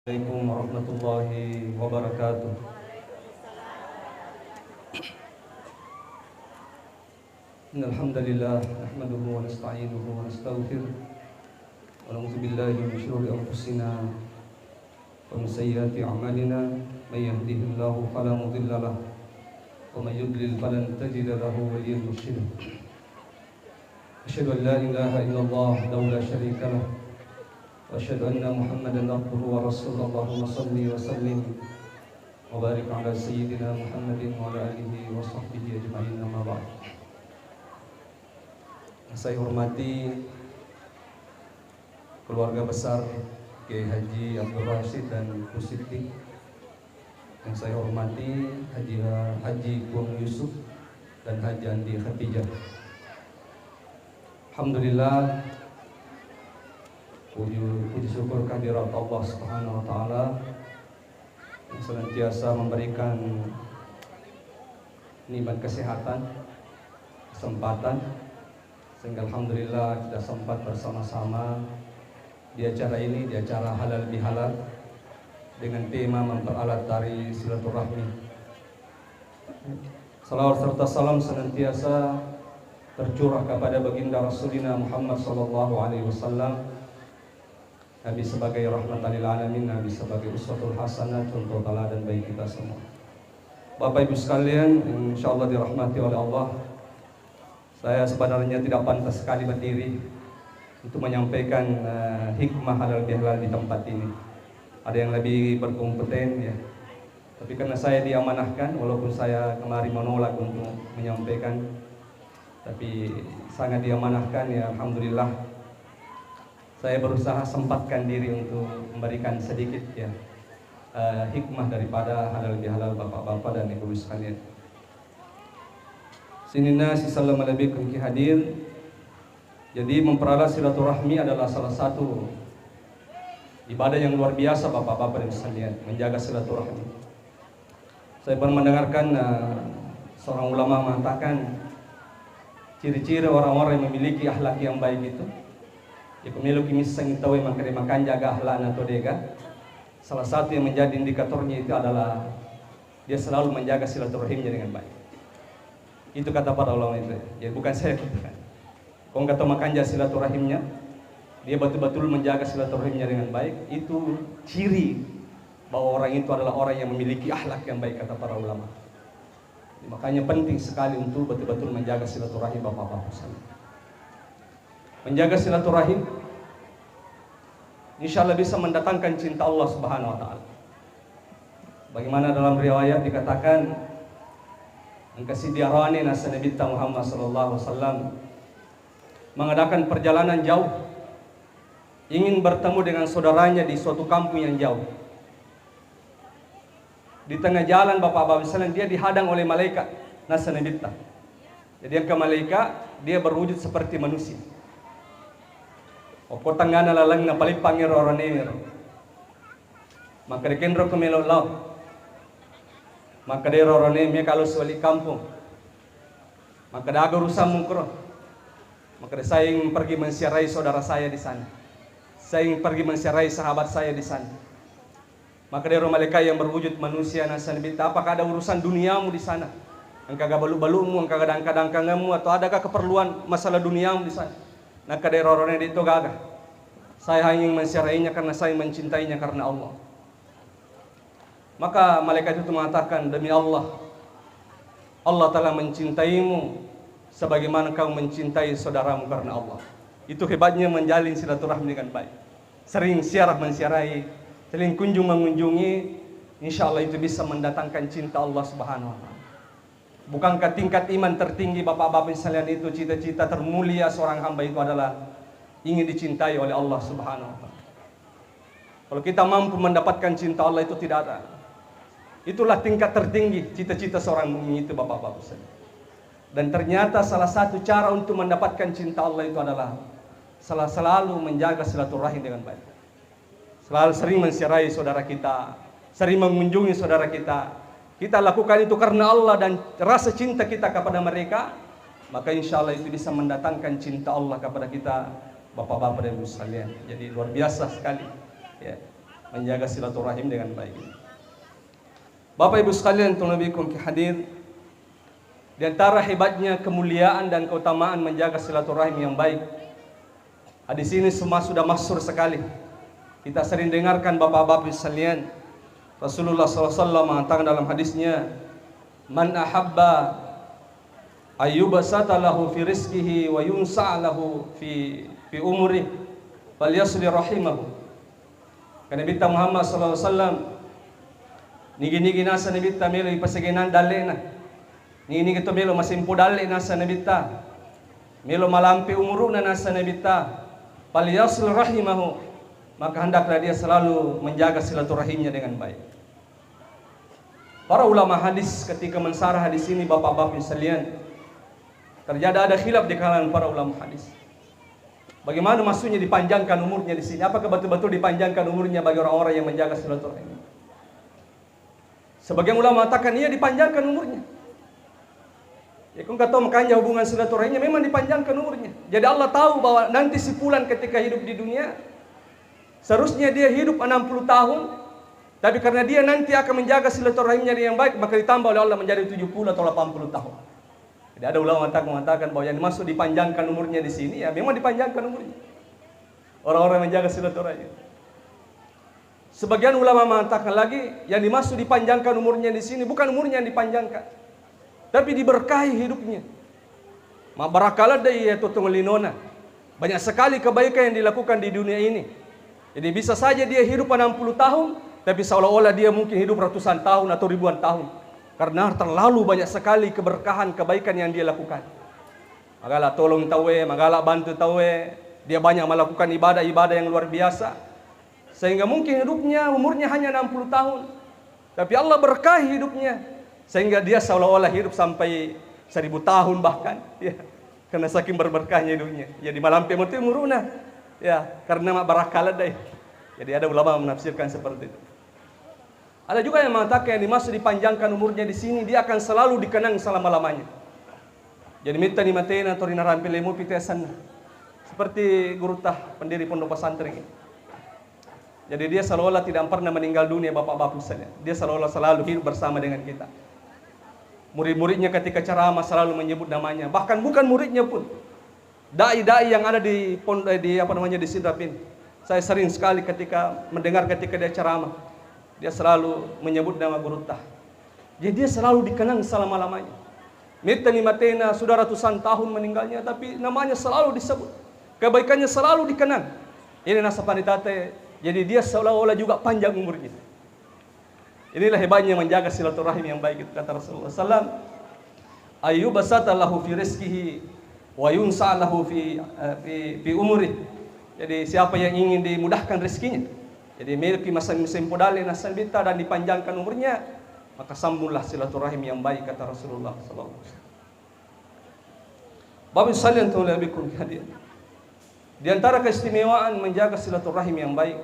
Assalamualaikum warahmatullahi wabarakatuh. Innal hamdalillah nahmaduhu wa nasta'inuhu wa nastaghfiruh wa na'udzu billahi min shururi anfusina wa min sayyiati a'malina may yahdihillahu fala mudilla lahu wa may yudlil falan tajida lahu waliyyan mursyida. Asyhadu an la ilaha illallah wahdahu la syarika lahu wa asyhadu anna Muhammadan abduhu wa rasuluhu. Allahumma shalli wa sallim wa barik ala sayyidina Muhammadin wa ala alihi wa sahbihi ajma'in, amma ba'd. Saya hormati keluarga besar Kiai Haji Abdul Rashid dan Bu Siti. Yang saya hormati Haji Kuang Yusuf dan Haji Andi Khatijah. Alhamdulillah, puji syukur kehadirat Allah Subhanahu wa taala yang senantiasa memberikan nikmat kesehatan, kesempatan, sehingga alhamdulillah kita sempat bersama-sama di acara ini, di acara halal bihalal dengan tema memperalat tari silaturahmi. Salawat serta salam senantiasa tercurah kepada baginda Rasulina Muhammad sallallahu alaihi wasallam, Nabi sebagai rahmatan lil alamin, Nabi sebagai uswatul hasanah, contoh teladan bagi kita semua. Bapak Ibu sekalian, insyaallah dirahmati oleh Allah. Saya sebenarnya tidak pantas sekali berdiri untuk menyampaikan hikmah halal bihalal di tempat ini. Ada yang lebih berkompeten ya. Tapi karena saya diamanahkan, walaupun saya kemarin menolak untuk menyampaikan, tapi sangat diamanahkan ya, alhamdulillah. Saya berusaha sempatkan diri untuk memberikan sedikit ya hikmah daripada halal bihalal bapak-bapak dan ibu sekalian. Sinina salam alaikum ki hadir. Jadi memperalat silaturahmi adalah salah satu ibadah yang luar biasa bapak-bapak dan sekalian, menjaga silaturahmi. Saya pernah mendengarkan seorang ulama mengatakan ciri-ciri orang-orang yang memiliki akhlak yang baik itu ya pemilu kimisang itawe makan jaga akhlak atau dega. Salah satu yang menjadi indikatornya itu adalah dia selalu menjaga silaturahimnya dengan baik. Itu kata para ulama itu. Ya bukan saya katakan. Kalau kata makan jaga silaturahimnya, dia betul-betul menjaga silaturahimnya dengan baik. Itu ciri bahwa orang itu adalah orang yang memiliki akhlak yang baik, kata para ulama. Makanya penting sekali untuk betul-betul menjaga silaturahim bapak-bapak sekalian. Menjaga silaturahim insyaallah bisa mendatangkan cinta Allah Subhanahu wa taala. Bagaimana dalam riwayat dikatakan engkasi diarani nasa Nabi Muhammad sallallahu alaihi wasallam mengadakan perjalanan jauh ingin bertemu dengan saudaranya di suatu kampung yang jauh. Di tengah jalan bapak-bapak sekalian dia dihadang oleh malaikat nasa Nabi. Jadi yang ke malaikat dia berwujud seperti manusia. Opo tanggana lalang na palipangir oranir. Maka dekendro kumelo law. Maka de rorone me kalau suali kampung. Maka dago rusam mungkro. Maka saya ingin pergi mensiarai saudara saya di sana. Saya ingin pergi mensiarai sahabat saya di sana. Maka de malaikat yang berwujud manusia nasan bita, apakah ada urusan duniamu di sana? Engkau balu-balumu, engkau kadang-kadang-kadangmu, atau adakah keperluan masalah duniamu di sana? Nah kaderorone itu gagah. Saya ingin mensyarainya karena saya mencintainya karena Allah. Maka malaikat itu mengatakan, demi Allah, Allah telah mencintaimu sebagaimana kau mencintai saudaramu karena Allah. Itu hebatnya menjalin silaturahmi dengan baik. Sering siarah mensiarai, sering kunjung mengunjungi, insya Allah itu bisa mendatangkan cinta Allah Subhanahu wa taala. Bukankah tingkat iman tertinggi bapak-bapak sekalian itu, cita-cita termulia seorang hamba itu adalah ingin dicintai oleh Allah Subhanahu wa taala. Kalau kita mampu mendapatkan cinta Allah itu tidak ada. Itulah tingkat tertinggi cita-cita seorang mukmin itu bapak-bapak sekalian. Dan ternyata salah satu cara untuk mendapatkan cinta Allah itu adalah selalu menjaga silaturahim dengan baik. Selalu sering mensiarai saudara kita, sering mengunjungi saudara kita. Kita lakukan itu karena Allah dan rasa cinta kita kepada mereka, maka insya Allah itu bisa mendatangkan cinta Allah kepada kita, bapak-bapak dan ibu sekalian. Jadi luar biasa sekali. Ya. menjaga silaturahim dengan baik. Bapak Ibu sekalian, tunabikum ki hadir, di antara hebatnya kemuliaan dan keutamaan menjaga silaturahim yang baik. Hadis ini semua sudah masyhur sekali. Kita sering dengarkan bapak-bapak sekalian. Rasulullah SAW mengatakan dalam hadisnya, "Man ahabba ayyubasata lahu fi rizqihi wa yunsa' lahu fi umri falyasli rahimahu." Karena Nabi Muhammad SAW nigi-nigi nasa Nabi melo ipasegenan dalena. Nigi-nigi to melo masimpo dalle nasa Nabi melo malampi umuruna nasa Nabi falyasli rahimahu. Maka hendaklah dia selalu menjaga silaturahimnya dengan baik. Para ulama hadis ketika mensarah hadis ini, bapak-bapak sekalian, terjadi ada khilaf di kalangan para ulama hadis. Bagaimana maksudnya dipanjangkan umurnya di sini? Apakah betul-betul dipanjangkan umurnya bagi orang-orang yang menjaga silaturahim? Sebagian ulama mengatakan iya, dipanjangkan umurnya. Ya kau kata makanya hubungan silaturahimnya memang dipanjangkan umurnya. Jadi Allah tahu bahwa nanti si fulan ketika hidup di dunia seharusnya dia hidup 60 tahun, tapi karena dia nanti akan menjaga silaturahimnya yang baik, maka ditambah oleh Allah menjadi 70 atau 80 tahun. Jadi ada ulama mengatakan bahwa yang dimaksud dipanjangkan umurnya di sini, ya memang dipanjangkan umurnya. Orang-orang menjaga silaturahim. Sebagian ulama mengatakan lagi, yang dimaksud dipanjangkan umurnya di sini bukan umurnya yang dipanjangkan, tapi diberkahi hidupnya. Ma barakala dai ya tutungelinona. Banyak sekali kebaikan yang dilakukan di dunia ini. Jadi bisa saja dia hidup 60 tahun, tapi seolah-olah dia mungkin hidup ratusan tahun atau ribuan tahun. Karena terlalu banyak sekali keberkahan, kebaikan yang dia lakukan. Magalah tolong tawe, magalah bantu tawe. Dia banyak melakukan ibadah-ibadah yang luar biasa. Sehingga mungkin hidupnya, umurnya hanya 60 tahun. Tapi Allah berkahi hidupnya. Sehingga dia seolah-olah hidup sampai 1000 tahun bahkan. Ya. Karena saking berberkahnya hidupnya. Jadi malam pemuti muruna. Ya, karena barakala dai. Jadi ada ulama menafsirkan seperti itu. Ada juga yang mengatakan yang dimaksud dipanjangkan umurnya di sini, dia akan selalu dikenang selama-lamanya. Jadi minta ni matena atau rina rampilemu pitesan. Seperti guru tah pendiri pondok pesantren ini. Jadi dia seolah-olah tidak pernah meninggal dunia, bapak-bapak sekalian. Dia seolah-olah selalu hidup bersama dengan kita. Murid-muridnya ketika ceramah selalu menyebut namanya, bahkan bukan muridnya pun. Dai-dai yang ada di Sidrapin. Saya sering sekali ketika mendengar ketika dia ceramah, dia selalu menyebut nama Guru Tah. Jadi dia selalu dikenang selama-lamanya. Mita ni matena sudah ratusan tahun meninggalnya, tapi namanya selalu disebut. Kebaikannya selalu dikenang. Ini nasa panitate. Jadi dia seolah-olah juga panjang umurnya. Inilah hebatnya menjaga silaturahim yang baik, kata Rasulullah SAW. Ayyubasata lahu fi rizqihi wa yunsa' lahu fi umri. Jadi siapa yang ingin dimudahkan rezekinya, jadi miliki masa-masa podale nasabita dan dipanjangkan umurnya, maka sambunglah silaturahim yang baik, kata Rasulullah sallallahu alaihi wasallam. Bapak sekalian tunabikum hadir. Di antara keistimewaan menjaga silaturahim yang baik,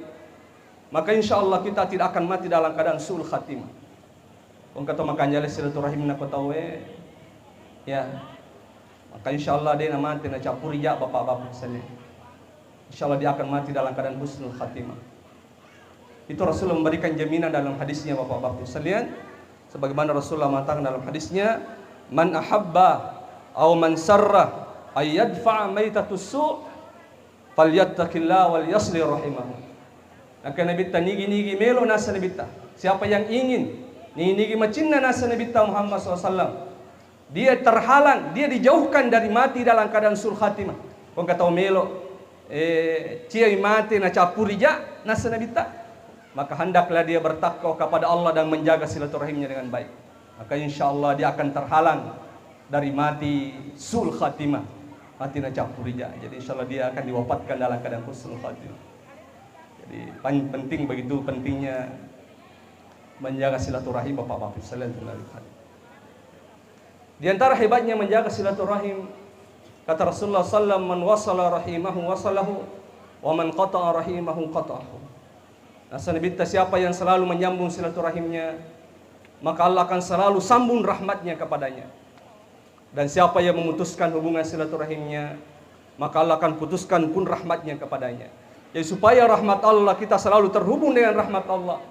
maka insyaallah kita tidak akan mati dalam keadaan suul khatimah. Wong kata makanya silaturahim na kotawe ya. Maka insyaallah dia mati na capuri ya bapak-bapak sekalian. Insyaallah dia akan mati dalam keadaan husnul khatimah. Itu Rasulullah memberikan jaminan dalam hadisnya bapak-bapak sekalian. Sebagaimana Rasulullah mengatakan dalam hadisnya, "Man ahabba aw man sarra ay yadfa' maitatus su' falyattaqillah wal yasli rahimahu." Maka Nabi tanigi-nigi melo nasa Nabi ta. Siapa yang ingin nigi macinna nasa Nabi ta Muhammad SAW, dia terhalang, dia dijauhkan dari mati dalam keadaan sul khatimah. Kau kata melo cia mati na capurija nasa Nabi ta, maka hendaklah dia bertakwa kepada Allah dan menjaga silaturahimnya dengan baik. Maka insyaallah dia akan terhalang dari mati sul khatimah, mati na capurija. Jadi insyaallah dia akan diwafatkan dalam keadaan husnul khatimah. Jadi penting, begitu pentingnya menjaga silaturahim bapak-bapak sekalian. Di antara hebatnya menjaga silaturahim, kata Rasulullah SAW, "Man wasala rahimahu wasalahu, wa man qata'a rahimahu qata'ahu." Nasanibita siapa yang selalu menyambung silaturahimnya, maka Allah akan selalu sambung rahmatnya kepadanya. Dan siapa yang memutuskan hubungan silaturahimnya, maka Allah akan putuskan pun rahmatnya kepadanya. Jadi supaya rahmat Allah, kita selalu terhubung dengan rahmat Allah,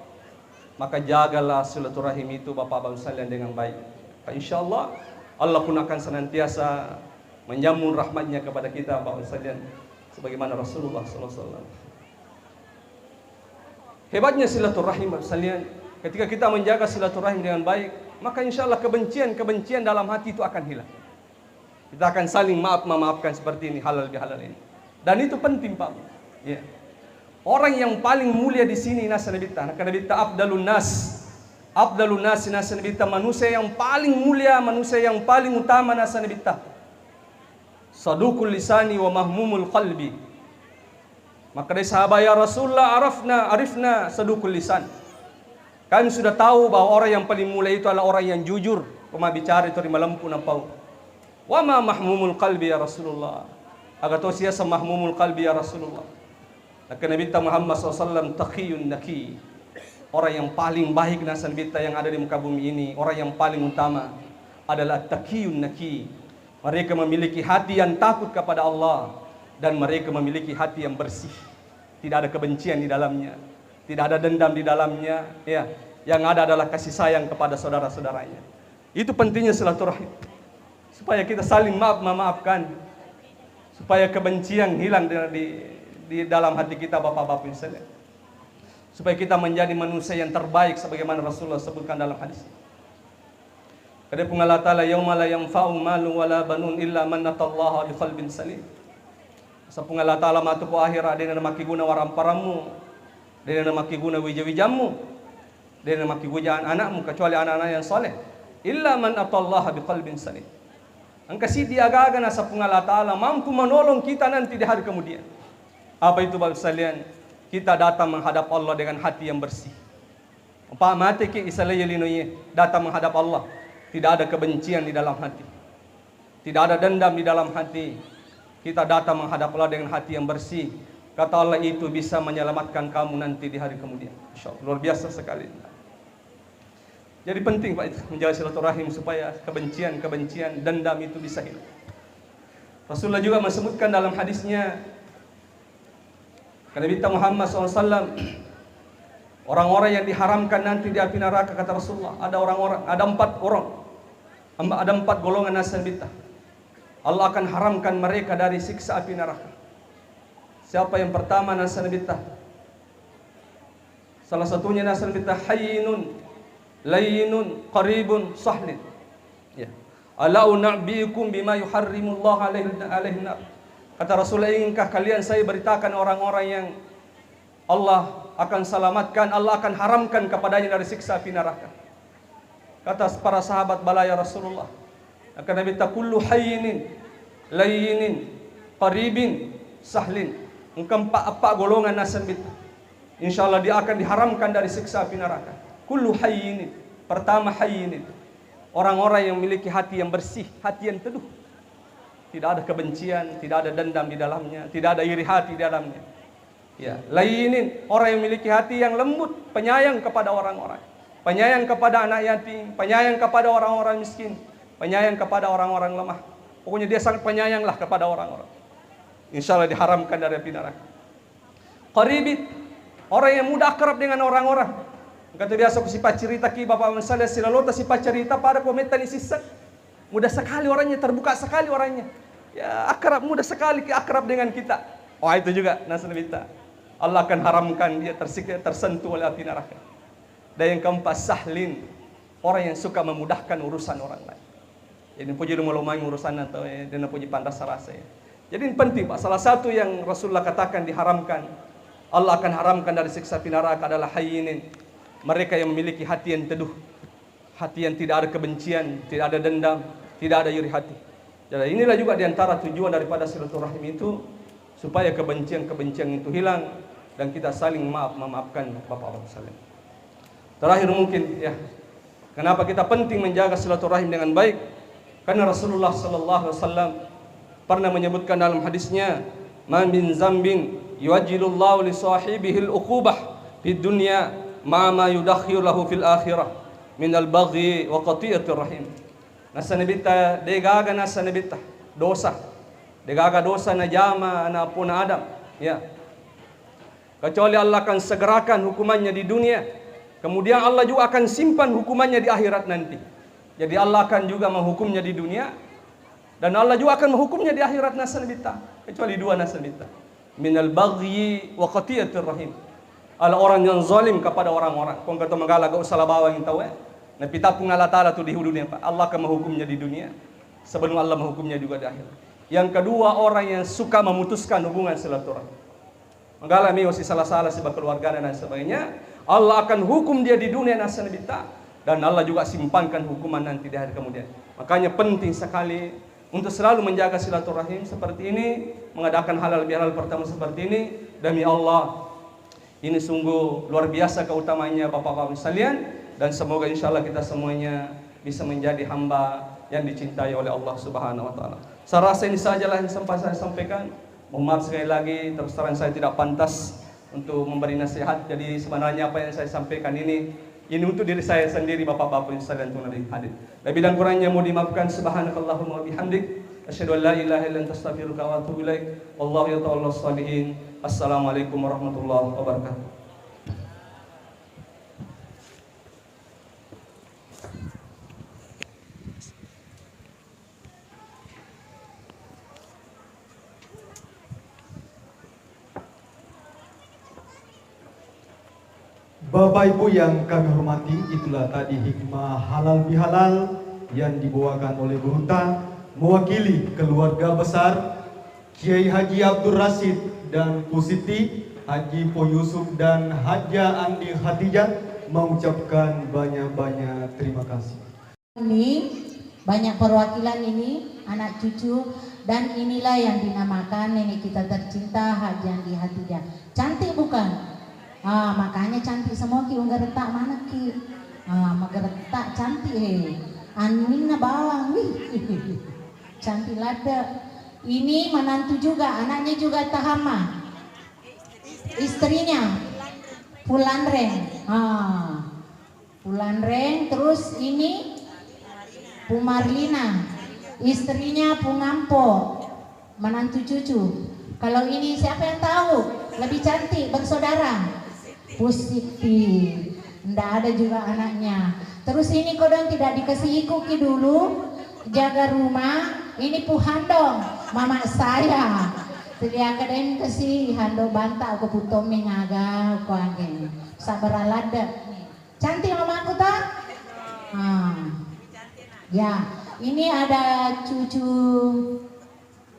maka jagalah silaturahim itu Bapak-Bapak sekalian dengan baik. Insya Allah Allah pun akan senantiasa menjamun rahmatnya kepada kita Bapak sekalian, sebagaimana Rasulullah SAW. Hebatnya silaturahim Bapak sekalian, ketika kita menjaga silaturahim dengan baik, maka insya Allah kebencian dalam hati itu akan hilang. Kita akan saling memaafkan seperti ini, halal bihalal ini. Dan itu penting Pak. Ya. Orang yang paling mulia di sini nasanabita, afdalun nas nasanabita, manusia yang paling mulia, manusia yang paling utama nasanabita. Saduqul lisani wa mahmumul qalbi. Maka dari sahabat, ya Rasulullah, arifna saduqul lisan. Kami sudah tahu bahwa orang yang paling mulia itu adalah orang yang jujur, pemabicara itu lempu nampau. Wa ma mahmumul qalbi ya Rasulullah. Agak tahu siapa mahmumul qalbi ya Rasulullah. Maka Nabi Muhammad SAW taqiyun naki, orang yang paling baik nasan bita yang ada di muka bumi ini, orang yang paling utama adalah taqiyun naki. Mereka memiliki hati yang takut kepada Allah, dan mereka memiliki hati yang bersih. Tidak ada kebencian di dalamnya, tidak ada dendam di dalamnya, ya. Yang ada adalah kasih sayang kepada saudara-saudaranya. Itu pentingnya silaturahim, supaya kita saling memaafkan, supaya kebencian hilang di dalam hati kita Bapak-Bapak sekalian, supaya kita menjadi manusia yang terbaik sebagaimana Rasulullah sebutkan dalam hadis. Kada Allah Ta'ala yauma la yanfa'u malun wala banun illa man atallaha biqalbin salim. Sapung Allah Ta'ala matu po akhir ada na makiguna waramparamu, ada na makiguna wija-wijamu, ada na makigujaan anakmu kecuali anak-anak yang saleh. Illa man atallaha biqalbin salim. Ang kasi diagaga na sapung Allah Ta'ala mampu menolong kita nanti di hari kemudian. Apa itu Bapak sekalian? Kita datang menghadap Allah dengan hati yang bersih. Pak mati ki isalayelinoye, datang menghadap Allah, tidak ada kebencian di dalam hati, tidak ada dendam di dalam hati. Kita datang menghadap Allah dengan hati yang bersih. Kata Allah, itu bisa menyelamatkan kamu nanti di hari kemudian. Insyaallah, luar biasa sekali. Jadi penting Pak itu menjaga silaturahim supaya kebencian, dendam itu bisa hilang. Rasulullah juga menyebutkan dalam hadisnya, Nabi Muhammad SAW, orang-orang yang diharamkan nanti di api neraka, kata Rasulullah, ada empat golongan nasanabita. Allah akan haramkan mereka dari siksa api neraka. Siapa yang pertama nasanabita? Salah satunya nasanabita hayyinun, layyinun, qaribun, sahlin. Ya. Ala unabbiukum bima yuharrimullah alaihi nar. Kata Rasulullah, inginkah kalian saya beritakan orang-orang yang Allah akan selamatkan, Allah akan haramkan kepadanya dari siksa api neraka. Kata para sahabat, bala ya Rasulullah. Akan Nabi kullu hayyinin, layyinin, qaribin, sahlin. Empat golongan nasanabita, insyaallah dia akan diharamkan dari siksa api neraka. Kullu hayyinin, pertama hayyinin, orang-orang yang memiliki hati yang bersih, hati yang teduh. Tidak ada kebencian, tidak ada dendam di dalamnya, tidak ada iri hati di dalamnya. Ya, lainin, orang yang memiliki hati yang lembut, penyayang kepada orang-orang, penyayang kepada anak yatim, penyayang kepada orang-orang miskin, penyayang kepada orang-orang lemah. Pokoknya dia sangat penyayanglah kepada orang-orang. Insyaallah diharamkan dari api neraka. Qaribit, orang yang mudah akrab dengan orang-orang. Kata biasa ku sifat cerita ki Bapak Masalah silalota sifat cerita pada komentar isisan. Mudah sekali orangnya, terbuka sekali orangnya. Ya, akrab, mudah sekali akrab dengan kita. Oh, itu juga nasanabita. Allah akan haramkan dia tersentuh oleh api neraka. Dan yang keempat, sahlin, orang yang suka memudahkan urusan orang lain. Jadi puji lumai urusan atau dan puji pantas rasa ya. Jadi ini penting Pak. Salah satu yang Rasulullah katakan diharamkan, Allah akan haramkan dari siksa api neraka adalah hayyinin. Mereka yang memiliki hati yang teduh, hati yang tidak ada kebencian, tidak ada dendam, tidak ada iri hati. Jadi inilah juga diantara tujuan daripada silaturahim itu, supaya kebencian-kebencian itu hilang dan kita saling memaafkan Bapak-Bapak sekalian. Terakhir mungkin ya, kenapa kita penting menjaga silaturahim dengan baik? Karena Rasulullah sallallahu alaihi wasallam pernah menyebutkan dalam hadisnya, "Man min zambin yuajjilullahu li sahibihi al-uqubah fid dunya ma yudakhiru lahu fil akhirah min al-baghi wa qati'atir rahim." Nasanabita degaga nasanabita dosa, degaga dosa na jama na puna Adam, ya. kecuali Allah akan segerakan hukumannya di dunia. Kemudian Allah juga akan simpan hukumannya di akhirat nanti. Jadi Allah akan juga menghukumnya di dunia, dan Allah juga akan menghukumnya di akhirat nasan bita. Kecuali dua nasan bita. Minal baghi wa qatiyatir rahim. Ala orang yang zalim kepada orang-orang. Kau kata menggala gak usah bawang yang tahu. Nabi tapung Allah Ta'ala tu di dunia, Pak. Allah akan menghukumnya di dunia sebelum Allah menghukumnya juga di akhirat. Yang kedua, orang yang suka memutuskan hubungan silaturahmi. Mengalami osi salah-salah sebab keluarga dan sebagainya, Allah akan hukum dia di dunia nasan bita, dan Allah juga simpankan hukuman nanti di hari kemudian. Makanya penting sekali untuk selalu menjaga silaturahim seperti ini, mengadakan halal bihalal pertama seperti ini. Demi Allah, ini sungguh luar biasa keutamaannya Bapak-bapak sekalian, dan semoga insyaallah kita semuanya bisa menjadi hamba yang dicintai oleh Allah Subhanahu wa taala. Saya rasa ini sajalah yang sempat saya sampaikan. Mohon maaf sekali lagi, terus terang saya tidak pantas untuk memberi nasihat. Jadi sebenarnya apa yang saya sampaikan ini untuk diri saya sendiri, Bapak-bapak yang sekalian tunai hadir. Lebih dan kurangnya mau dimaafkan. Subhanakallahumma wa bihamdik, asyhadu an la ilaha illa anta astaghfiruka wa atubu ilaik. Wallahu yatawallas shalihin. Assalamualaikum warahmatullahi wabarakatuh. Bapak Ibu yang kami hormati, itulah tadi hikmah halal bihalal yang dibawakan oleh Bu Huta mewakili keluarga besar Kiai Haji Abdul Rashid dan Bu Siti, Haji Po Yusuf dan Haja Andi Khatijah mengucapkan banyak-banyak terima kasih. Ini banyak perwakilan ini, anak cucu, dan inilah yang dinamakan nenek kita tercinta Haji Andi Khatijah. Cantik bukan? Makanya cantik semua ki unggar retak mana ki? Mageretak cantik Anina bawang cantik lada. Ini menantu juga, anaknya juga Tahama. Istrinya Pulanreng. Pulanreng, terus ini Bu Marlina. Istrinya Bu Ngampo. Menantu cucu. Kalau ini siapa yang tahu? Lebih cantik bersaudara. Bu Siti, ndak ada juga anaknya. Terus ini kodong tidak dikasih ikuki dulu, jaga rumah. Ini Bu Handong, mama saya. Tidak ada yang kasih Hando bantah aku putomi ngaga aku angin. Sabar alada. Cantik mama aku tak? Ya, ini ada cucu,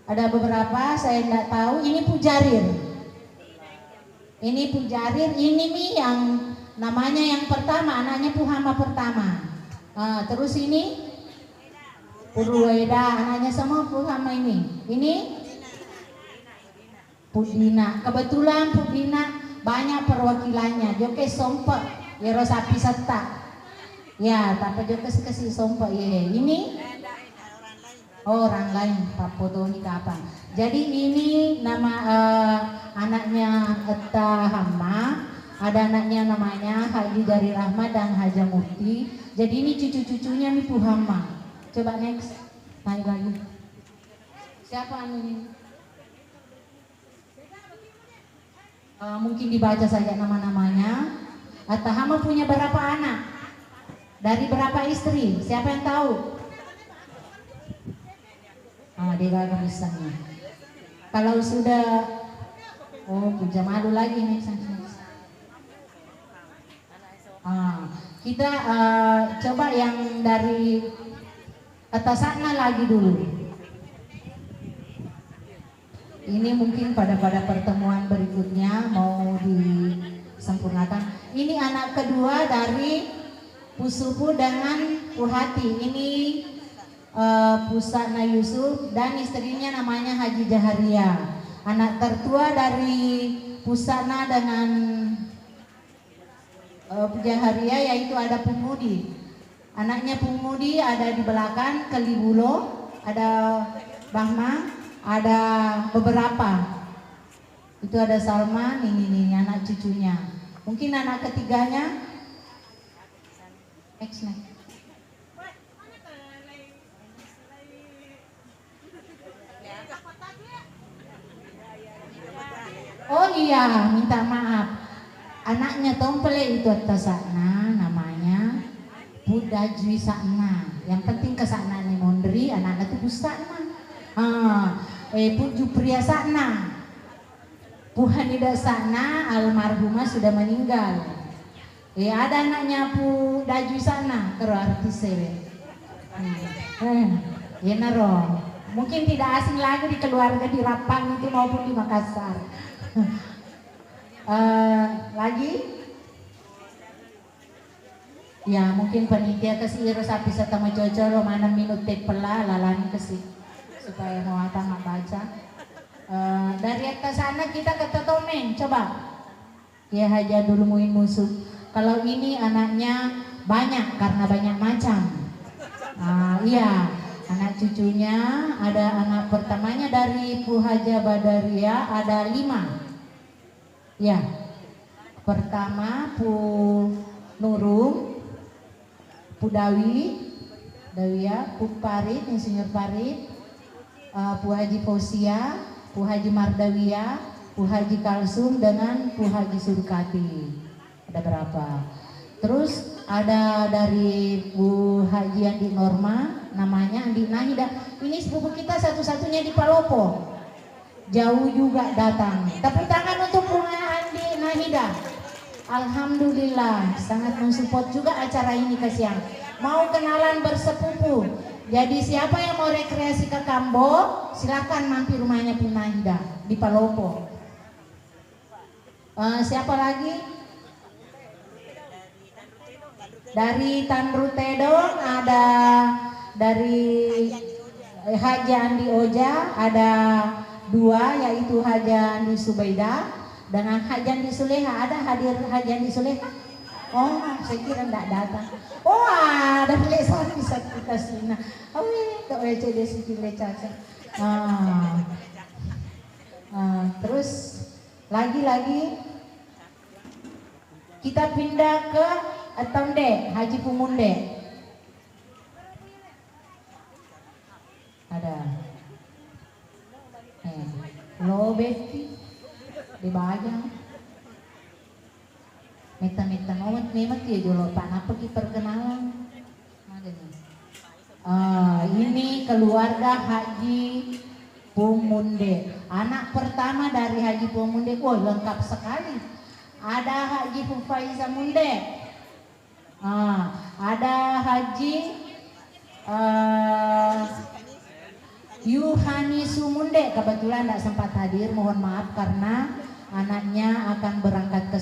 ada beberapa saya tidak tahu. Ini Bu Jarir. Ini Bu Jarir, ini Mi yang namanya yang pertama, anaknya Bu Hama pertama. Terus ini Bu Rueda, anaknya semua Bu Hama ini. Ini Bu Dina. Kebetulan Bu Dina banyak perwakilannya. Joke sompek, ya rosapi serta. Ya, tapi joke kasih sompek ya. Ini orang lain, Pak foto ini kapan? Jadi ini nama anaknya Etta Hama, ada anaknya namanya Haji Dari Rahmat dan Haja Mufti. Jadi ini cucu-cucunya nih Bu Hama. Coba next, naik lagi. Siapa ini? Mungkin dibaca saja nama-namanya. Etta Hama punya berapa anak? Dari berapa istri? Siapa yang tahu? Dia gak misalnya. Kalau sudah, puja malu lagi nih. Kita coba yang dari atas sana lagi dulu. Ini mungkin pada pertemuan berikutnya mau disempurnakan. Ini anak kedua dari Pusupu dengan Puhati. Ini Pusana Yusuf dan istrinya namanya Haji Jaharia. Anak tertua dari Pusana dengan Jaharia yaitu ada Pungudi. Anaknya Pungudi ada di belakang Kalibulo, ada Bahma, ada beberapa. Itu ada Salman, ini anak cucunya. Mungkin anak ketiganya next. Oh iya. iya, minta maaf. Anaknya Tompele itu atasana namanya Pudajwi Sakna. Yang penting ke Sakna nih mondri, anak-anak itu Sakna. Puju Priya Sakna. Puhanida Sakna almarhumah sudah meninggal. Ada anaknya Pudajwi Sakna, terus artis ya naro. Mungkin tidak asing lagi di keluarga di Rapang itu maupun di Makassar. Lagi ya mungkin panitia kasih iro sapi serta macocoro mana minut teh pela lalani kasih supaya mau atang baca. Dari atas sana kita ke Totomen coba ya haja dulu muin musuh. Kalau ini anaknya banyak karena banyak macam. Iya anak cucunya ada anak pertamanya dari Bu Haja Badaria ada 5. Ya, pertama Pu Nurung, Pu Dawia, Pu Parit, Insinyur Parit, Pu Haji Fausia, Pu Haji Mardawia, Pu Haji Kalsum dengan Pu Haji Surkati. Ada berapa? Terus ada dari Bu Haji Andi Norma, namanya Andi Nahida. Ini sepupu kita satu-satunya di Palopo. Jauh juga datang. Tepuk tangan untuk Bu Andi Nahida. Alhamdulillah sangat mensupport juga acara ini kasihan. Mau kenalan bersepupu. Jadi siapa yang mau rekreasi ke Kambo, silakan mampir rumahnya Bu Nahida di Palopo. Siapa lagi? Dari Tanrutedong ada dari Haji Andi Oja ada 2 yaitu Haji Andi Subaida dengan Haji Andi Suleha. Ada hadir Haji Andi Suleha? Oh, saya kira enggak datang. Oh, ada lesan bisa kita sini. Oh, itu WCD Sijile Caca. Terus lagi kita pindah ke Tomde, Haji Pumunde. Ada. Lo Betty di Bajang. Meta moment memang dia jual apa kita perkenalan. Ini keluarga Haji Pumunde. Anak pertama dari Haji Pumunde. Wah, lengkap sekali. Ada Haji Faiza Munde. Ada Haji Yuhani Sumunde. Kebetulan tidak sempat hadir, mohon maaf karena anaknya akan berangkat ke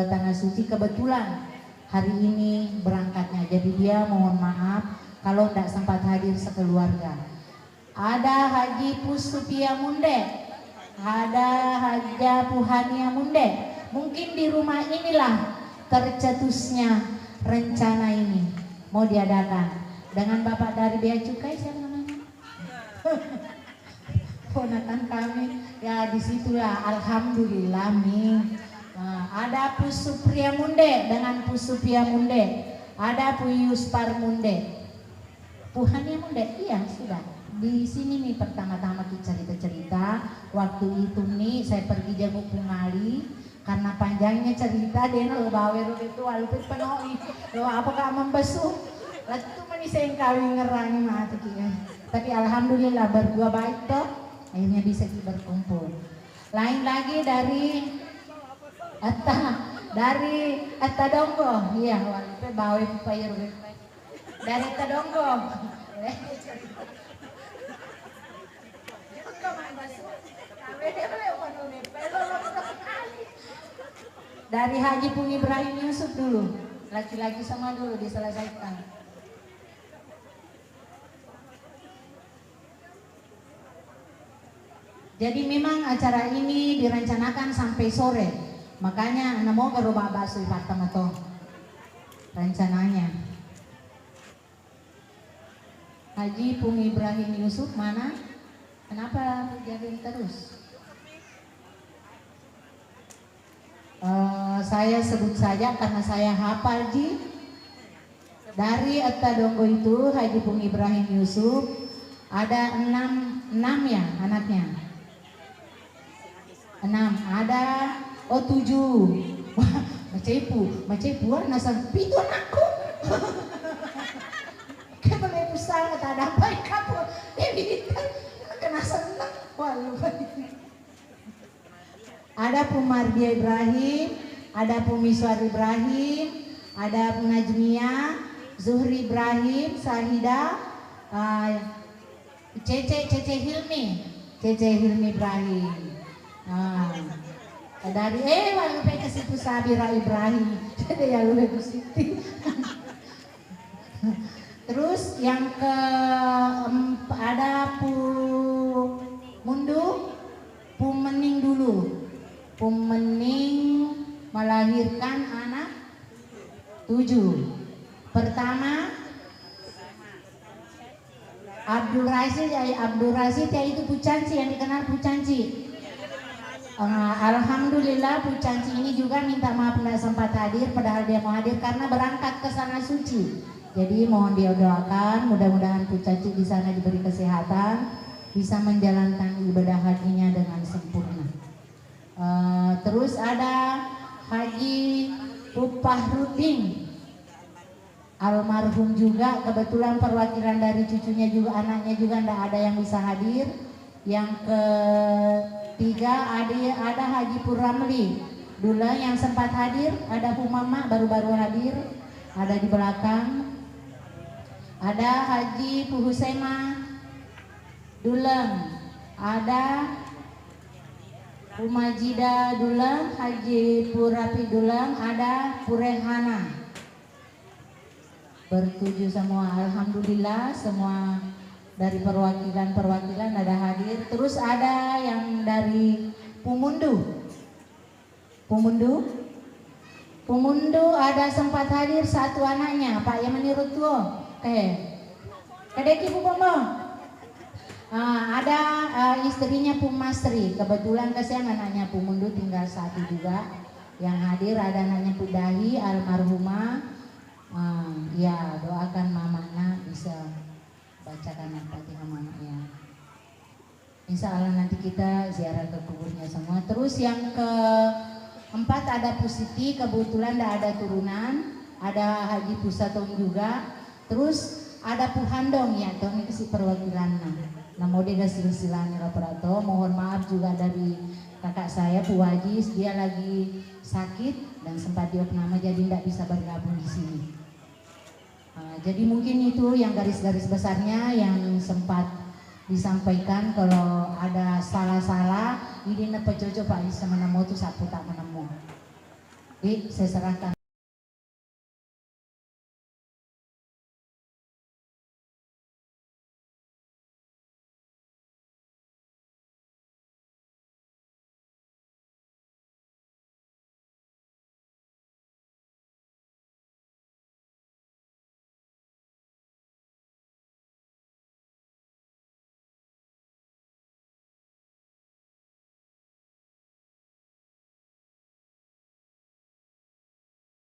Tanah Suci. Kebetulan hari ini berangkatnya, jadi dia mohon maaf kalau tidak sempat hadir sekeluarga. Ada Haji Pusupia Munde, ada Haja Puhania Munde. Mungkin di rumah inilah tercetusnya rencana ini mau diadakan dengan Bapak dari Bea Cukai, siapa namanya? Ponakan kami ya, disitulah alhamdulillah nih. Ada Pusupria Munde dengan Pusupia Munde, ada Puyus Parmunde, Puhania Munde. Iya sudah di sini nih pertama-tama kita cerita. Waktu itu nih saya pergi jago Pungali. Karena panjangnya cerita dia lo bawa itu alupit penuh lo apakah membesuh lalu tuh maniseng kawin ngerangi mati kia. Tapi alhamdulillah berdua baik toh akhirnya bisa berkumpul. Lain lagi dari Atta Donggo, iya walpe bawa pupaya dari Atta Donggo. Dari Haji Pung Ibrahim Yusuf dulu, laki-laki sama dulu diselesaikan. Jadi memang acara ini direncanakan sampai sore, makanya anda mau gerobak bakso Fatang atau rencananya. Haji Pung Ibrahim Yusuf mana? Kenapa jadi terus? Saya sebut saja karena saya hafal dari Atta Donggo itu Haji Pung Ibrahim Yusuf ada 6 ya anaknya. 6 ada, oh 7. Wah, macepu nasa pito anakku. Kaya pusang tak ada apa kapo. Dewi kena senang. Wah, lupa. Ada Pumardia Ibrahim, ada Pumiswar Ibrahim, ada Najmia, Zuhri Ibrahim, Sahida, Cece Hilmi Ibrahim. Dari lupa ke situ Sabira Ibrahim. Jadi ya lupa ke situ. Terus yang ke ada Pumening dulu. Pumening melahirkan anak 7. Pertama Abdul Rasid yaitu Pucanci, yang dikenal Pucanci. Alhamdulillah Pucanci ini juga minta maaf tidak sempat hadir, padahal dia mau hadir karena berangkat ke sana suci. Jadi mohon dia doakan, mudah-mudahan Pucanci di sana diberi kesehatan, bisa menjalankan ibadah hajinya dengan sempurna. Terus ada Haji Pupahrudin, almarhum juga, kebetulan perwakilan dari cucunya juga, anaknya juga tidak ada yang bisa hadir. Yang ketiga ada Haji Puramli Dula yang sempat hadir, ada Humama baru-baru hadir, ada di belakang. Ada Haji Puhusema Duleng, ada Umajida Duleng, Haji Purapi Duleng, ada Purehana. Bertujuh semua, alhamdulillah semua dari perwakilan ada hadir. Terus ada yang dari Pumundu ada sempat hadir satu anaknya, Pak Yamani Rutuo. Kadeki Pupombo. Ada istrinya Pumasri, kebetulan kasihan anaknya Pumundu tinggal satu juga. Yang hadir ada anaknya Pudahi almarhumah. Ya doakan mamanya bisa bacakan Al-Fatihah mamanya. Insya Allah nanti kita ziarah ke kuburnya semua. Terus yang keempat ada Pusiti, kebetulan tidak ada turunan. Ada Haji Pusatong juga. Terus ada Puhandong ya, ini kasih perwakilan. Namo dia silsilahnya Raparato. Mohon maaf juga dari kakak saya Bu Wajis, dia lagi sakit dan sempat diopname jadi tidak bisa bergabung di sini. Jadi mungkin itu yang garis-garis besarnya yang sempat disampaikan. Kalau ada salah-salah, ini nepejojo Pak bisa menemu tu sapu tak menemu. Jadi saya serahkan.